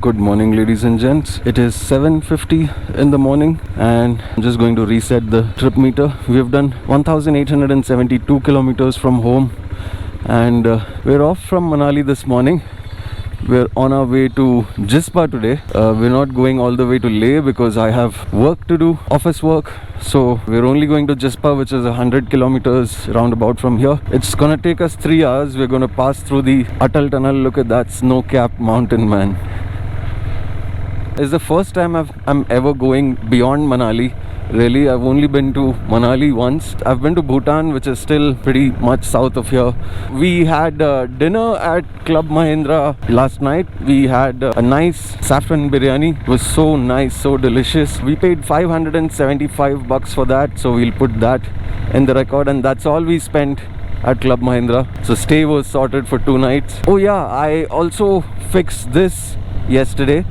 Good morning, ladies and gents. It is 7:50 in the morning and I'm just going to reset the trip meter. We have done 1872 kilometers from home and we're off from Manali this morning. We're on our way to Jispa today. We're not going all the way to Leh because I have work to do, office work. So we're only going to Jispa, which is 100 kilometers roundabout from here. It's gonna take us 3 hours. We're gonna pass through the Atal Tunnel. Look at that snow-capped mountain, man. It's the first time I'm ever going beyond Manali. Really, I've only been to Manali once. I've been to Bhutan, which is still pretty much south of here. We had dinner at Club Mahindra last night. We had a nice saffron biryani. It was so nice, so delicious. We paid $575 for that, so we'll put that in the record, and that's all we spent at Club Mahindra. So stay was sorted for 2 nights. Oh yeah, I also fixed this yesterday.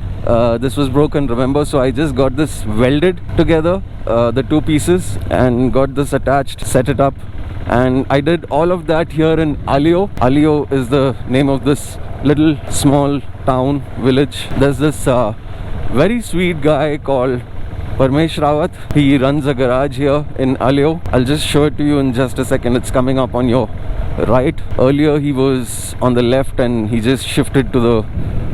This was broken, remember, so I just got this welded together, the 2 pieces, and got this attached, set it up, and I did all of that here in Alio. Alio is the name of this little small town, village. There's this very sweet guy called Parmesh Rawat. He runs a garage here in Alio. I'll just show it to you in just a second. It's coming up on your right. Earlier he was on the left and he just shifted to the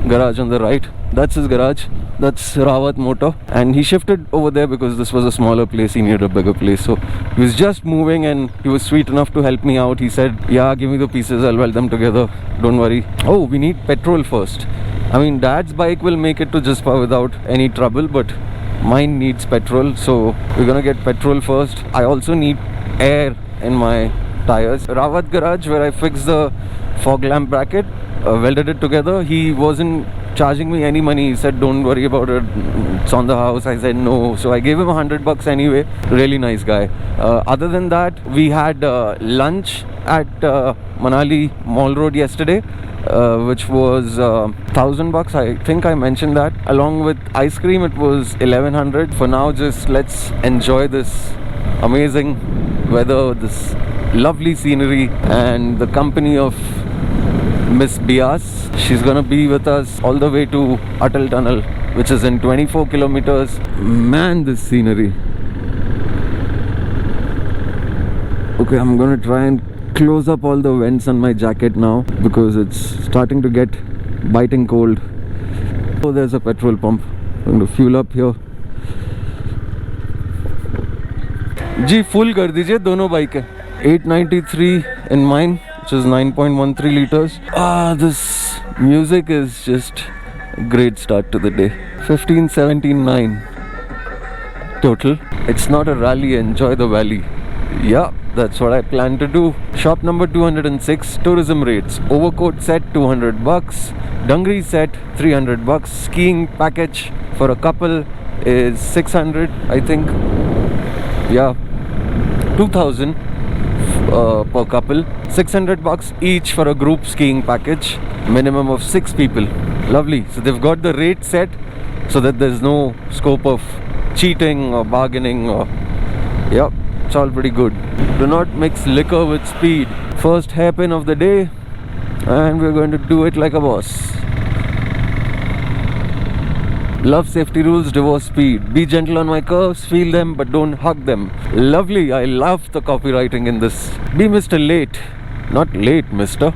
garage on the right. That's his garage. That's Rawat Motor, and he shifted over there because this was a smaller place. He needed a bigger place, so he was just moving and he was sweet enough to help me out. He said, yeah, give me the pieces, I'll weld them together, don't worry. Oh, we need petrol first. I mean, Dad's bike will make it to Jispa without any trouble, but mine needs petrol, so we're gonna get petrol first. I also need air in my tires. Rawat garage, where I fixed the fog lamp bracket, welded it together. He wasn't charging me any money. He said, don't worry about it, it's on the house. I said no, so I gave him $100 anyway. Really nice guy. Other than that, we had lunch at Manali Mall Road yesterday, which was $1,000. I think I mentioned that. Along with ice cream, it was $1,100. For now, just let's enjoy this amazing weather, this lovely scenery, and the company of Miss Bias. She's gonna be with us all the way to Atal Tunnel, which is in 24 kilometers. Man, this scenery. Okay, I'm gonna try and close up all the vents on my jacket now because it's starting to get biting cold. Oh, there's a petrol pump. I'm going to fuel up here. Ji full कर दीजिए दोनों bike है. 893 in mine, which is 9.13 liters. This music is just a great start to the day. 1579 total. It's not a rally, enjoy the valley. Yeah, that's what I plan to do. Shop number 206, tourism rates. Overcoat set $200, Dungri set $300, skiing package for a couple is 600, I think. Yeah, 2000 per couple, $600 each for a group skiing package, minimum of 6 people. Lovely. So they've got the rate set so that there's no scope of cheating or bargaining or, yep, it's all pretty good. Do not mix liquor with speed. First hairpin of the day, and we're going to do it like a boss. Love safety rules, divorce speed. Be gentle on my curves, feel them but don't hug them. Lovely. I love the copywriting in this. Be Mr. Late. Not late, mister.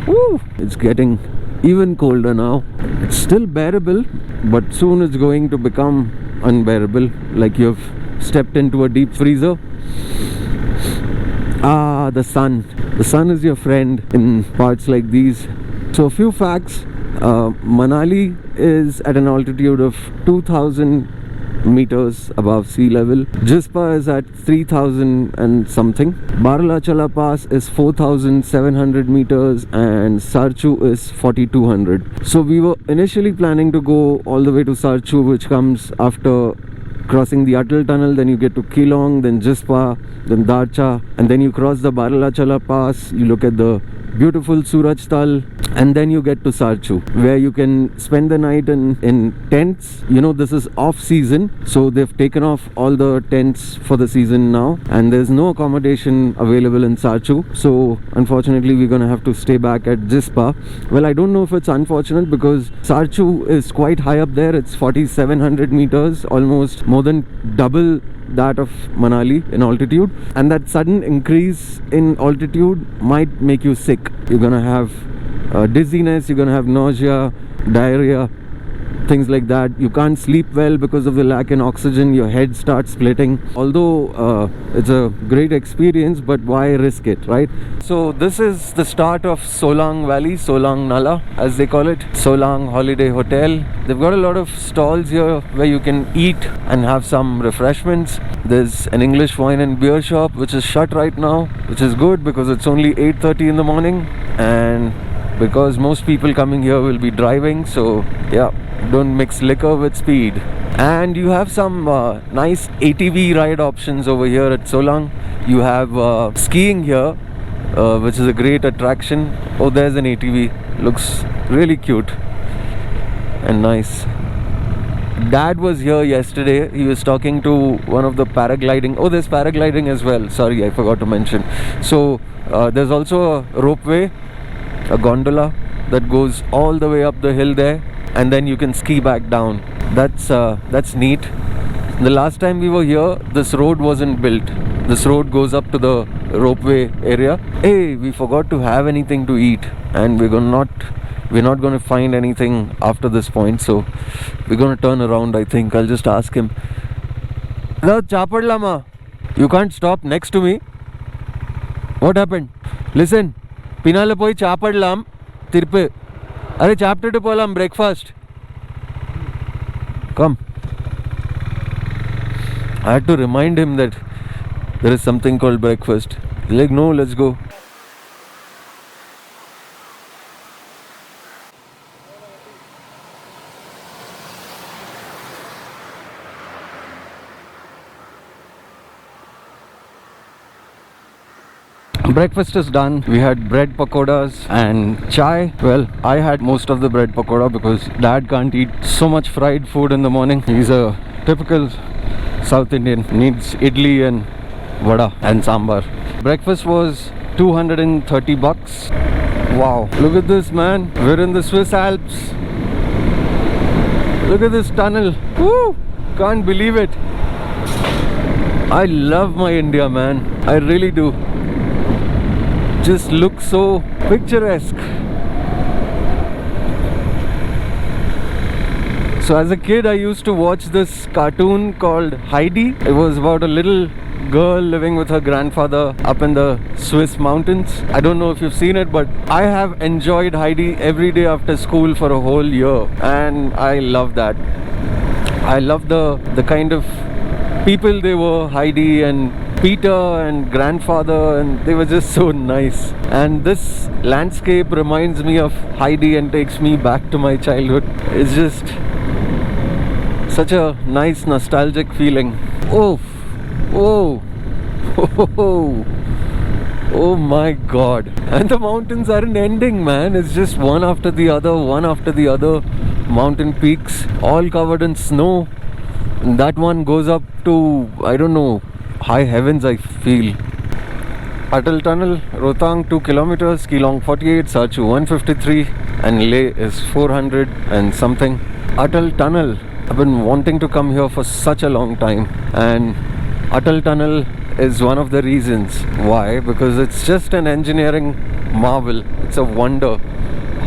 Woo! It's getting even colder now. It's still bearable, but soon it's going to become unbearable, like you've stepped into a deep freezer. The sun. The sun is your friend in parts like these. So a few facts. Manali is at an altitude of 2000 meters above sea level. Jispa is at 3000 and something. Baralachala Pass is 4700 meters and Sarchu is 4200. So we were initially planning to go all the way to Sarchu, which comes after crossing the Atal Tunnel. Then you get to Keelong, then Jispa, then Darcha, and then you cross the Baralachala Pass. You look at the beautiful Suraj Tal, and then you get to Sarchu, where you can spend the night in tents. You know, this is off season, so they've taken off all the tents for the season now, and there's no accommodation available in Sarchu. So unfortunately we're gonna have to stay back at Jispa. Well, I don't know if it's unfortunate, because Sarchu is quite high up there. It's 4,700 meters, almost more than double that of Manali in altitude, and that sudden increase in altitude might make you sick. You're gonna have dizziness, you're gonna have nausea, diarrhea, things like that. You can't sleep well because of the lack in oxygen. Your head starts splitting. Although it's a great experience, but why risk it, right? So this is the start of Solang Valley, Solang Nala as they call it, Solang Holiday Hotel. They've got a lot of stalls here where you can eat and have some refreshments. There's an English wine and beer shop which is shut right now, which is good because it's only 8:30 in the morning, and because most people coming here will be driving, so yeah, don't mix liquor with speed. And you have some nice ATV ride options over here at Solang. You have skiing here, which is a great attraction. Oh, there's an ATV, looks really cute and nice. Dad was here yesterday. He was talking to one of the paragliding. Oh, there's paragliding as well, sorry, I forgot to mention. So there's also a ropeway, a gondola that goes all the way up the hill there, and then you can ski back down. That's neat. The last time we were here, this road wasn't built. This road goes up to the ropeway area. Hey, we forgot to have anything to eat, and we're not going to find anything after this point, so we're going to turn around. I think I'll just ask him. No, Chapad Lama, you can't stop next to me. What happened? Listen, Pinala poi Chapad Lam Tirpe. Are chapter to polam breakfast. Come. I had to remind him that there is something called breakfast. He's like, no, let's go. Breakfast is done. We had bread pakoras and chai. Well, I had most of the bread pakoda because Dad can't eat so much fried food in the morning. He's a typical South Indian. Needs idli and vada and sambar. Breakfast was 230 bucks. Wow, look at this, man. We're in the Swiss Alps. Look at this tunnel. Woo! Can't believe it. I love my India, man. I really do. Just looks so picturesque. So as a kid, I used to watch this cartoon called Heidi. It was about a little girl living with her grandfather up in the Swiss mountains. I don't know if you've seen it, but I have enjoyed Heidi every day after school for a whole year, and I love that. I love the kind of people they were, Heidi and Peter and grandfather, and they were just so nice. And this landscape reminds me of Heidi and takes me back to my childhood. It's just such a nice nostalgic feeling. Oh, oh, oh, oh my god. And the mountains aren't ending, man. It's just one after the other mountain peaks, all covered in snow. And that one goes up to, I don't know, high heavens, I feel. Atal Tunnel, Rohtang 2 kilometers, Keelong 48, Sarchu 153, and Leh is 400 and something. Atal Tunnel, I've been wanting to come here for such a long time, and Atal Tunnel is one of the reasons why, because it's just an engineering marvel. It's a wonder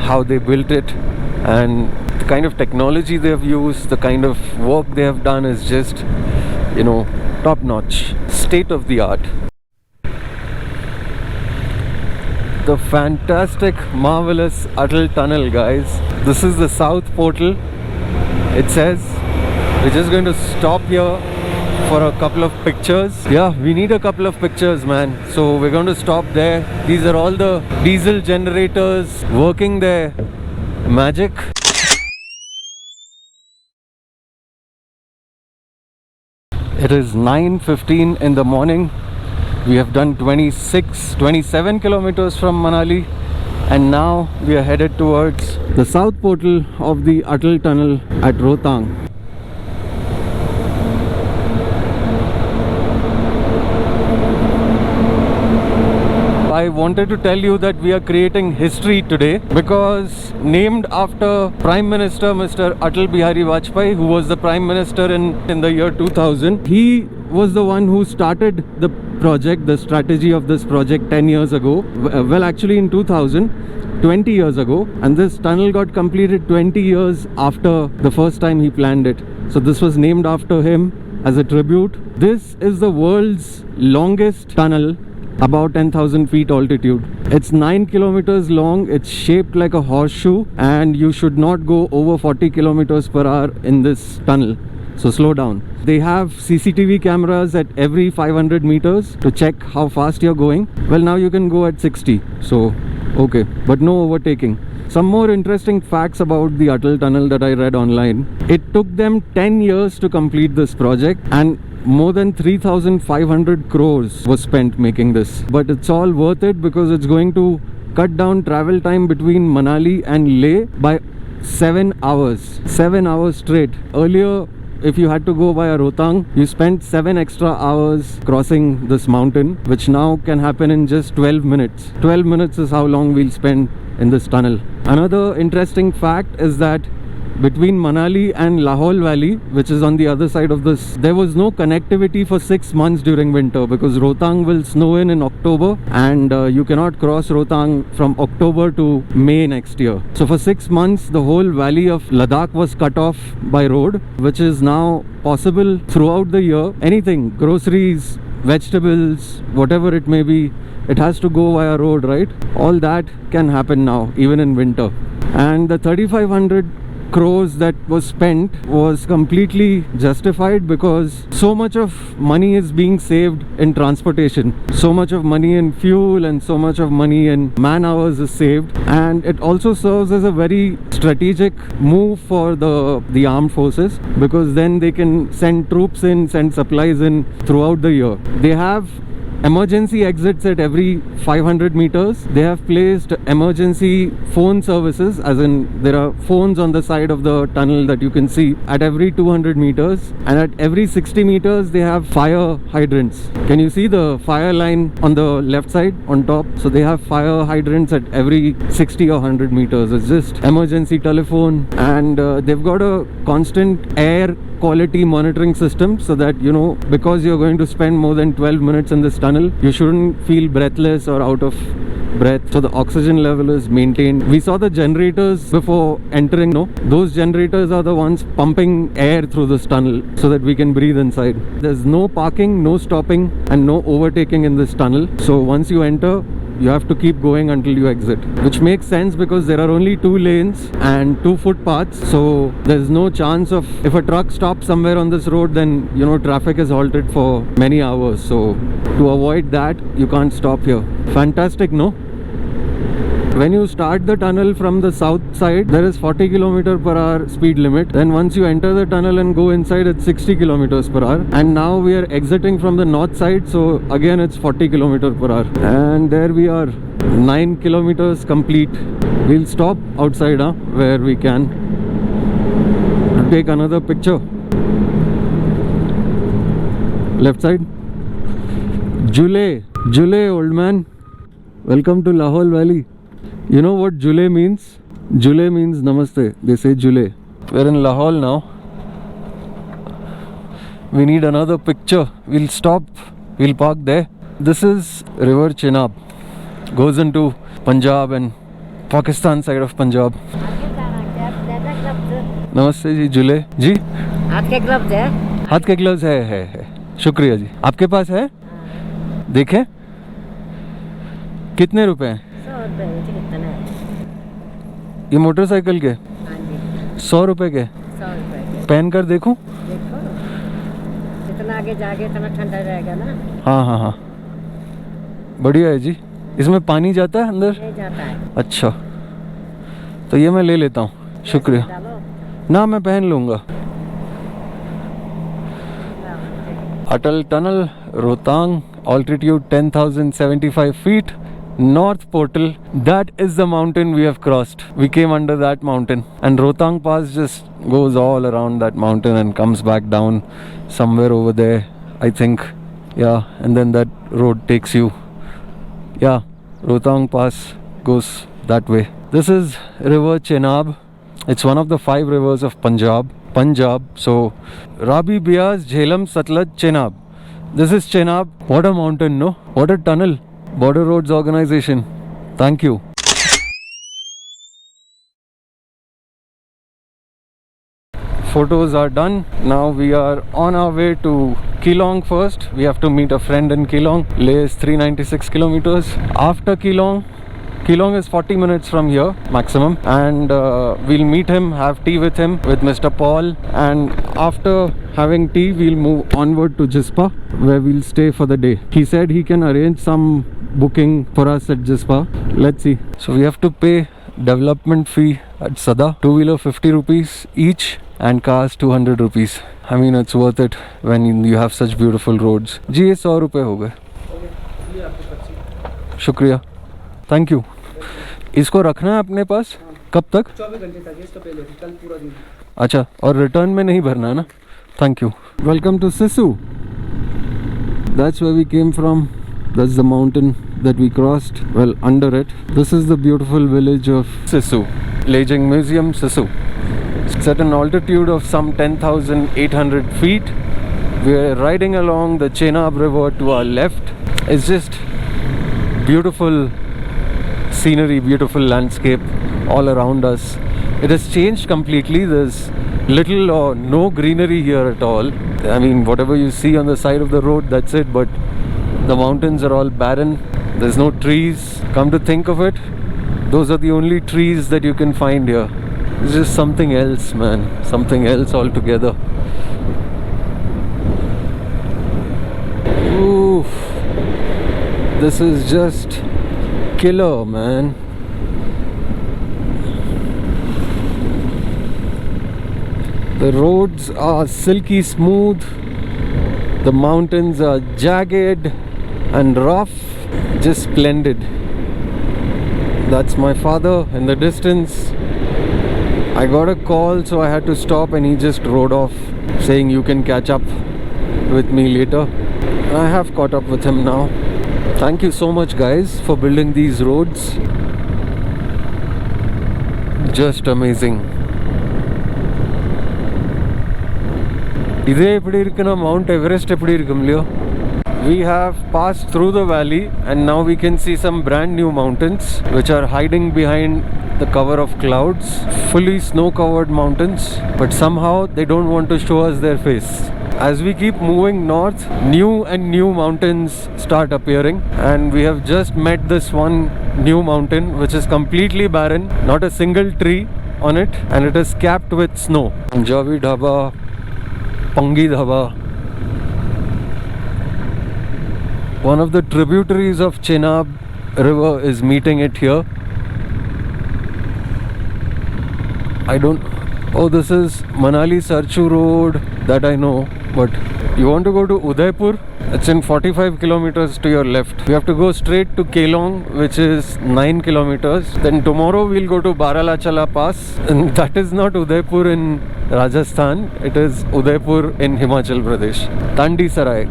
how they built it, and the kind of technology they have used, the kind of work they have done is just, you know, top notch, state of the art. The fantastic, marvelous Atal Tunnel, guys. This is the south portal. It says we're just going to stop here for a couple of pictures. Yeah, we need a couple of pictures, man. So we're going to stop there. These are all the diesel generators working their magic. It is 9:15 in the morning. We have done 27 kilometers from Manali, And now we are headed towards the south portal of the Atal Tunnel at Rohtang. I wanted to tell you that we are creating history today because named after Prime Minister Mr. Atal Bihari Vajpayee, who was the Prime Minister in the year 2000. He was the one who started the project, the strategy of this project 10 years ago. Well, actually in 2000. 20 years ago, and this tunnel got completed 20 years after the first time he planned it. So this was named after him as a tribute. This is the world's longest tunnel, about 10,000 feet altitude. It's 9 kilometers long. It's shaped like a horseshoe, and you should not go over 40 kilometers per hour in this tunnel. So slow down. They have CCTV cameras at every 500 meters to check how fast you're going. Well, now you can go at 60. So okay, but no overtaking. Some more interesting facts about the Atal Tunnel that I read online. It took them 10 years to complete this project, and more than 3,500 crores was spent making this. But it's all worth it because it's going to cut down travel time between Manali and Leh by 7 hours. 7 hours straight. Earlier, if you had to go via Rohtang, you spent 7 extra hours crossing this mountain, which now can happen in just 12 minutes. 12 minutes is how long we'll spend in this tunnel. Another interesting fact is that between Manali and Lahaul Valley, which is on the other side of this, there was no connectivity for 6 months during winter because Rohtang will snow in October, and you cannot cross Rohtang from October to May next year. So for 6 months the whole valley of Ladakh was cut off by road, which is now possible throughout the year. Anything, groceries, vegetables, whatever it may be, it has to go via road, right? All that can happen now, even in winter. And the 3,500 crores that was spent was completely justified because so much of money is being saved in transportation. So much of money in fuel and so much of money in man hours is saved, and it also serves as a very strategic move for the armed forces because then they can send troops in, send supplies in throughout the year. They have emergency exits at every 500 meters. They have placed emergency phone services, as in there are phones on the side of the tunnel that you can see at every 200 meters, and at every 60 meters they have fire hydrants. Can you see the fire line on the left side on top? So they have fire hydrants at every 60 or 100 meters. It's just emergency telephone, and they've got a constant air quality monitoring system so that, you know, because you're going to spend more than 12 minutes in this tunnel, you shouldn't feel breathless or out of breath. So the oxygen level is maintained. We saw the generators before entering. No, those generators are the ones pumping air through this tunnel so that we can breathe inside. There's no parking, no stopping, and no overtaking in this tunnel. So once you enter, you have to keep going until you exit, which makes sense because there are only 2 lanes and 2 footpaths. So there's no chance of, if a truck stops somewhere on this road, then, you know, traffic is halted for many hours. So to avoid that, you can't stop here. Fantastic, no? When you start the tunnel from the south side, there is 40 km/h speed limit. Then once you enter the tunnel and go inside, it's 60 km/h. And now we are exiting from the north side, so again it's 40 km/h. And there we are, 9 kilometers complete. We'll stop outside where we can take another picture. Left side. Jule, old man. Welcome to Lahaul Valley. You know what Jule means? Jule means namaste. They say Jule. We're in Lahaul now. We need another picture. We'll stop. We'll park there. This is River Chenab. Goes into Punjab and Pakistan side of Punjab. नमस्ते जी. जुले जी, हाथ के gloves है? हाथ के gloves है. शुक्रिया जी. आपके पास है? देखें कितने रुपए हैं? 100 रुपए. कितना है ये मोटरसाइकिल के? हाँ जी. 100 रुपए के. 100 रुपए. पहन कर देखूं? देखो, जितना आगे जागे इतना ठंडा रहेगा ना. हाँ. बढ़िया है जी. इसमें पानी जाता है अंदर? नहीं जाता है. अच्छा, तो ये मैं ले लेता हूँ. शुक्रिया. डालो. ना, मैं पहन लूँगा. अटल tunnel, Rohtang, altitude 10,075 feet, North Portal. That is the mountain we have crossed. We came under that mountain, and Rohtang Pass just goes all around that mountain and comes back down somewhere over there, I think. Yeah, and then that road takes you. Yeah, Rohtang Pass goes that way. This is River Chenab. It's one of the 5 rivers of Punjab. So Rabi, Beas, Jhelum, Satluj, Chenab. This is Chenab. What a mountain, no? What a tunnel. Border Roads Organization. Thank you. Photos are done. Now we are on our way to Keelong first. We have to meet a friend in Keelong. Leh is 396 kilometers. After Keelong is 40 minutes from here maximum, and we'll meet him, have tea with him, with Mr. Paul, and after having tea we'll move onward to Jispa, where we'll stay for the day. He said he can arrange some booking for us at Jispa. Let's see. So we have to pay development fee at Sada. 2-wheeler 50 rupees each and cars 200 rupees. I mean, it's worth it when you have such beautiful roads. जी ये 100 रुपए हो गए. शुक्रिया. Thank you. इसको रखना है अपने पास कब तक? 24 घंटे तक. इसको पहले कल पूरा दिन. अच्छा, और रिटर्न में नहीं भरना है ना? Thank you. Welcome to Sisu. That's where we came from. That's the mountain that we crossed. Well, under it. This is the beautiful village of Sisu. Lejing Museum, Sisu. It's at an altitude of some 10,800 feet. We're riding along the Chenab River to our left. It's just beautiful scenery, beautiful landscape all around us. It has changed completely. There's little or no greenery here at all. I mean, whatever you see on the side of the road, that's it, but the mountains are all barren. There's no trees. Come to think of it, those are the only trees that you can find here. It's just something else, man. Something else altogether. Oof. This is just killer, man. The roads are silky smooth. The mountains are jagged and rough. Just splendid. That's my father in the distance. I got a call, so I had to stop, and he just rode off saying you can catch up with me later. I have caught up with him now. Thank you so much, guys, for building these roads. Just amazing. இதே எப்படி இருக்குன்னா Mount Everest எப்படி இருக்கும் இல்லையோ? We have passed through the valley, and now we can see some brand new mountains which are hiding behind the cover of clouds. Fully snow covered mountains, but somehow they don't want to show us their face. As we keep moving north, new and new mountains start appearing, and we have just met this one new mountain which is completely barren, not a single tree on it, and it is capped with snow. Punjabi Dhaba, Pangi Dhaba. One of the tributaries of Chenab river is meeting it here. Oh, this is Manali Sarchu road, that I know, but you want to go to Udaipur? It's in 45 kilometers to your left. We have to go straight to Keelong, which is 9 kilometers. Then tomorrow we'll go to Baralachala Pass, and that is not Udaipur in Rajasthan, it is Udaipur in Himachal Pradesh. Tandi Sarai.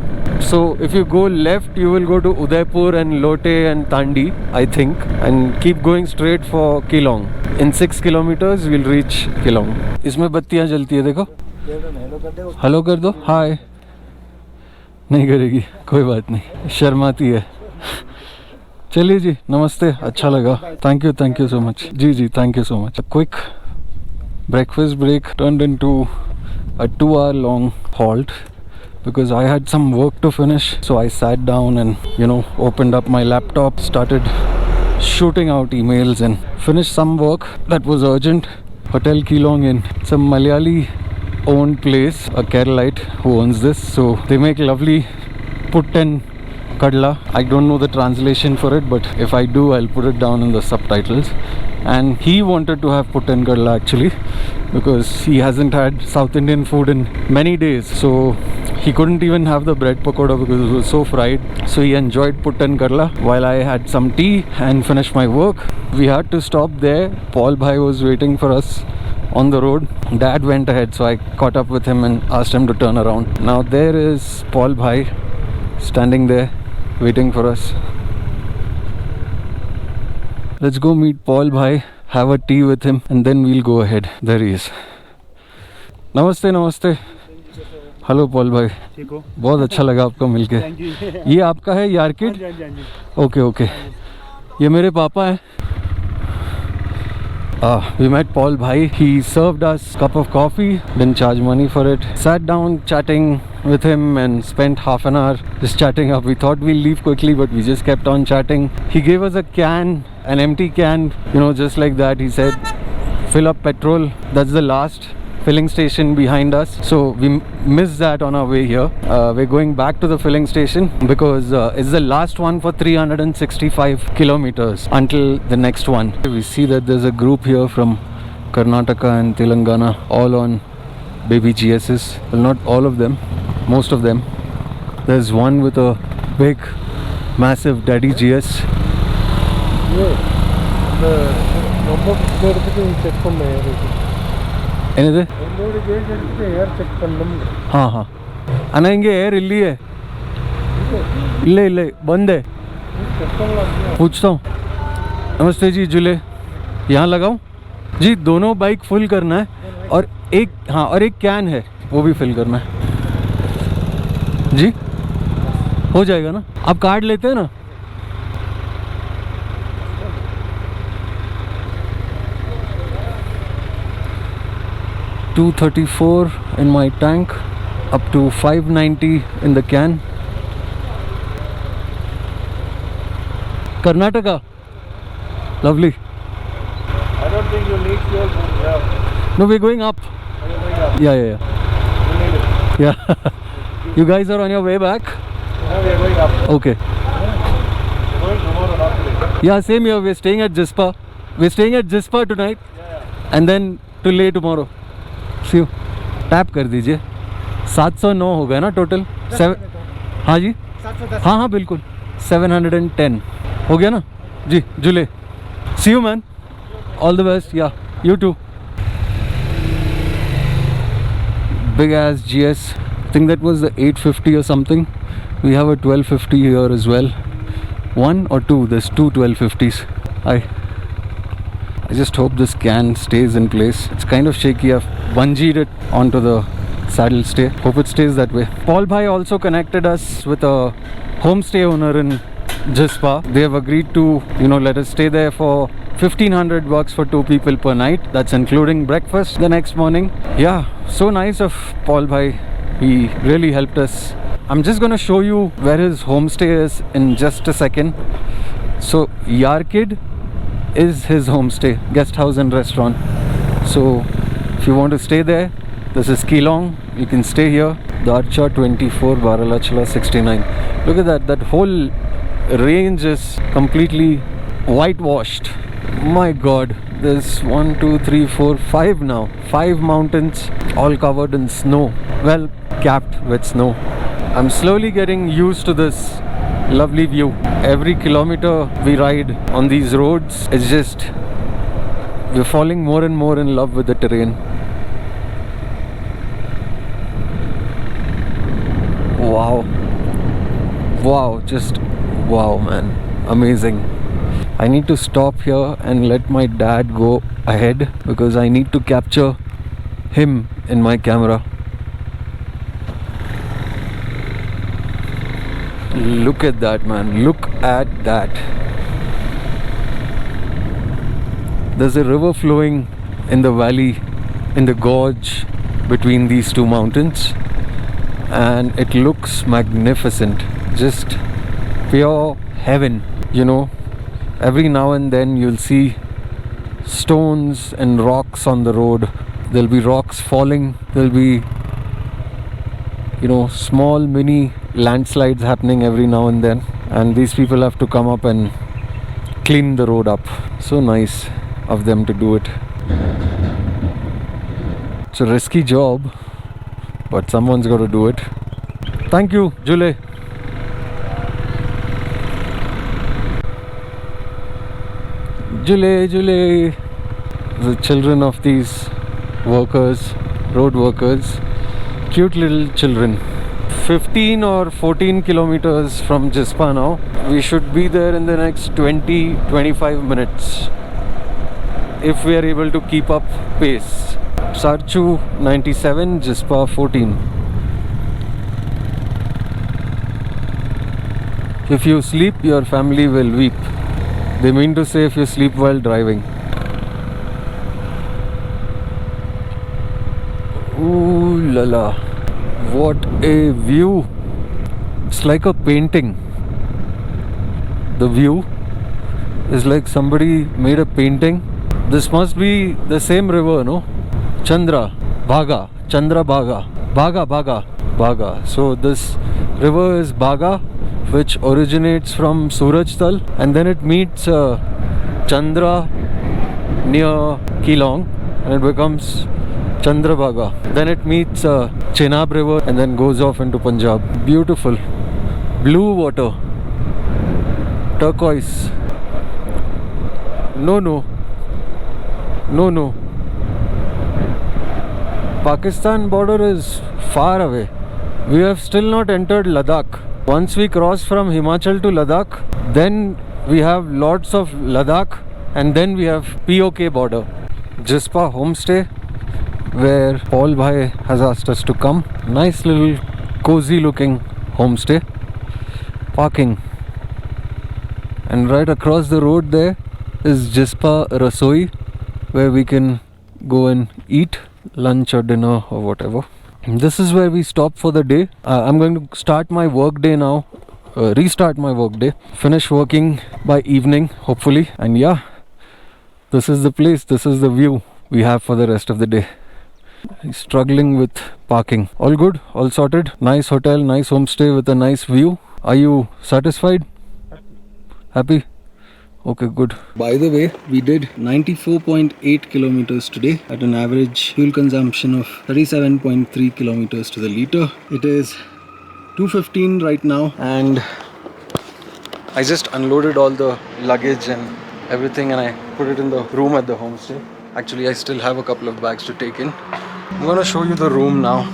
So if you go left, you will go to Udaipur and Lote and Tandi, I think, and keep going straight for Keelong. In 6 kilometers we'll reach Keelong. इसमें बत्तियाँ जलती है देखो. Hello कर दो. हाय. नहीं करेगी, कोई बात नहीं, शर्माती है. चलिए जी, नमस्ते, अच्छा लगा. Thank you so much. जी, thank you so much. A quick breakfast break turned into a 2-hour long halt because I had some work to finish. So I sat down and, opened up my laptop, started shooting out emails and finished some work that was urgent. Hotel Keelong in some Malayali owned place, a Keralite who owns this. So they make lovely putten kadla. I don't know the translation for it, but if I do, I'll put it down in the subtitles. And he wanted to have putten kadla actually because he hasn't had South Indian food in many days. So He couldn't even have the bread pakoda because it was so fried. So he enjoyed put and karla while I had some tea and finished my work. We had to stop there. Paul bhai was waiting for us on the road. Dad went ahead, so I caught up with him and asked him to turn around. Now there is Paul bhai standing there waiting for us. Let's go meet Paul bhai, have a tea with him, and then we'll go ahead. There he is. Namaste, namaste. Hello Paul भाई, ठीक हो? बहुत अच्छा लगा आपको मिलके। ये आपका है यार किड? ओके ओके, ये मेरे पापा हैं। We met Paul bhai. He served us a cup of coffee, didn't charge money for it. Sat down chatting with him and spent half an hour just chatting up. We thought we'll leave quickly, but we just kept on chatting. He gave us a can, an empty can, you know, just like that. He said, fill up petrol. That's the last filling station behind us, so we missed that on our way here. We're going back to the filling station because it's the last one for 365 kilometers until the next one. We see that there's a group here from Karnataka and Telangana, all on baby GSs. Well, not all of them, most of them. There's one with a big massive daddy GS. ಏನಿದೆ? ಹಾಂ ಹಾಂ ಅಣ್ಣ, ಹಿಂಗೆ air ಇಲ್ಲಿ ಇಲ್ಲೇ ಇಲ್ಲೇ ಬಂದೆ पूछता हूँ। नमस्ते जी, जुले यहाँ लगाऊँ जी? दोनों बाइक फुल करना है और एक, हाँ, और एक कैन है वो भी फिल करना है जी। हो जाएगा ना? आप कार्ड लेते हैं ना? $234 in my tank, up to $590 in the can. Karnataka, lovely. I don't think you need fuel. No, we're going up. Yeah. You need it. Yeah. You guys are on your way back? No, we are going up. Okay. We're going tomorrow, not today. Yeah, same here. We're staying at Jispa. We're staying at Jispa tonight. Yeah. And then to Leh tomorrow. See you. Tap कर दीजिए। 709 हो गया ना total? हाँ जी, हाँ हाँ बिल्कुल, 710 हो गया ना जी। Julley, see you man, all the best. Yeah you too. Big ass GS. I think that was the 850 or something. We have a 1250 here as well. One or two? There's two 1250s. I just hope this can stays in place. It's kind of shaky. I've bungeed it onto the saddle stay. Hope it stays that way. Paul bhai also connected us with a homestay owner in Jispa. They have agreed to, you know, let us stay there for $1,500 for 2 people per night. That's including breakfast the next morning. Yeah, so nice of Paul bhai. He really helped us. I'm just gonna show you where his homestay is in just a second. So Yarkid is his homestay, guest house and restaurant. So if you want to stay there, this is Keelong. You can stay here. Darcha 24, Baralachala 69. Look at that. That whole range is completely whitewashed. My God. There's 1, 2, 3, 4, 5 now. 5 mountains all covered in snow. Well, capped with snow. I'm slowly getting used to this lovely view. Every kilometer we ride on these roads, it's just, we're falling more and more in love with the terrain. Wow, just wow, man, amazing. I need to stop here and let my dad go ahead because I need to capture him in my camera. Look at that, man. Look at that. There's a river flowing in the valley, in the gorge between these two mountains, and it looks magnificent. Just pure heaven. You know, every now and then you'll see stones and rocks on the road. There'll be rocks falling. There'll be, you know, small mini landslides happening every now and then, and these people have to come up and clean the road up. So nice of them to do it. It's a risky job, but someone's got to do it. Thank you, Jule. Jule. The children of these workers, road workers, cute little children. 15 or 14 kilometers from Jispa now. We should be there in the next 20-25 minutes if we are able to keep up pace. Sarchu 97, Jispa 14. If you sleep, your family will weep. They mean to say if you sleep while driving. Ooh la la. What a view. It's like a painting. The view is like somebody made a painting. This must be the same river, no? Chandra Bhaga. Bhaga. So this river is Bhaga, which originates from Surajtal, and then it meets Chandra near Keelong, and it becomes Chandrabhaga. Then it meets Chenab river and then goes off into Punjab. Beautiful. Blue water. Turquoise. No. Pakistan border is far away. We have still not entered Ladakh. Once we cross from Himachal to Ladakh, then we have lots of Ladakh, and then we have POK border. Jispa Homestay, where Paul Bhai has asked us to come. Nice little cozy looking homestay. Parking. And right across the road there is Jispa Rasoi, where we can go and eat lunch or dinner or whatever. And this is where we stop for the day. I'm going to start my work day now. Restart my work day. Finish working by evening, hopefully. And yeah, this is the place. This is the view we have for the rest of the day. Struggling with parking. All good, all sorted. Nice hotel, nice homestay with a nice view. Are you satisfied? Happy? Okay, good. By the way, we did 94.8 kilometers today at an average fuel consumption of 37.3 kilometers to the liter. It is 2:15 right now, and I just unloaded all the luggage and everything, and I put it in the room at the homestay. Actually, I still have a couple of bags to take in. I'm gonna show you the room now,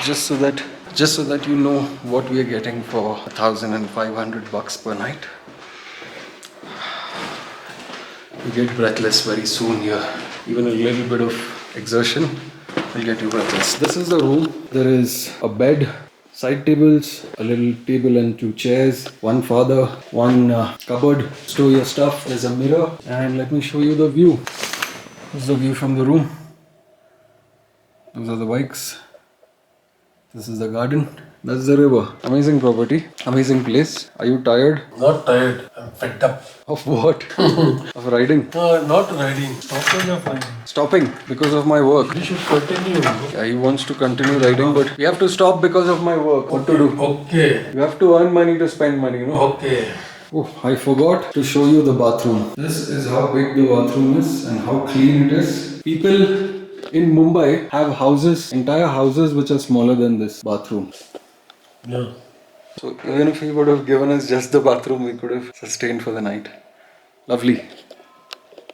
just so that you know what we are getting for $1,500 per night. You get breathless very soon here. Even a little bit of exertion will get you breathless. This is the room. There is a bed, side tables, a little table and 2 chairs, one father, one cupboard, store your stuff. There's a mirror, and let me show you the view. This is the view from the room. Those are the bikes. This is the garden. That's the river. Amazing property. Amazing place. Are you tired? Not tired. I'm fed up. Of what? Of riding? No, not riding. Stopping of riding. Stopping because of my work. We should continue. Yeah, he wants to continue riding, but we have to stop because of my work. What to do? Okay. You have to earn money to spend money, you know? Okay. Oh, I forgot to show you the bathroom. This is how big the bathroom is and how clean it is. People in Mumbai have houses, entire houses which are smaller than this bathroom. Yeah. So even if he would have given us just the bathroom, we could have sustained for the night. Lovely.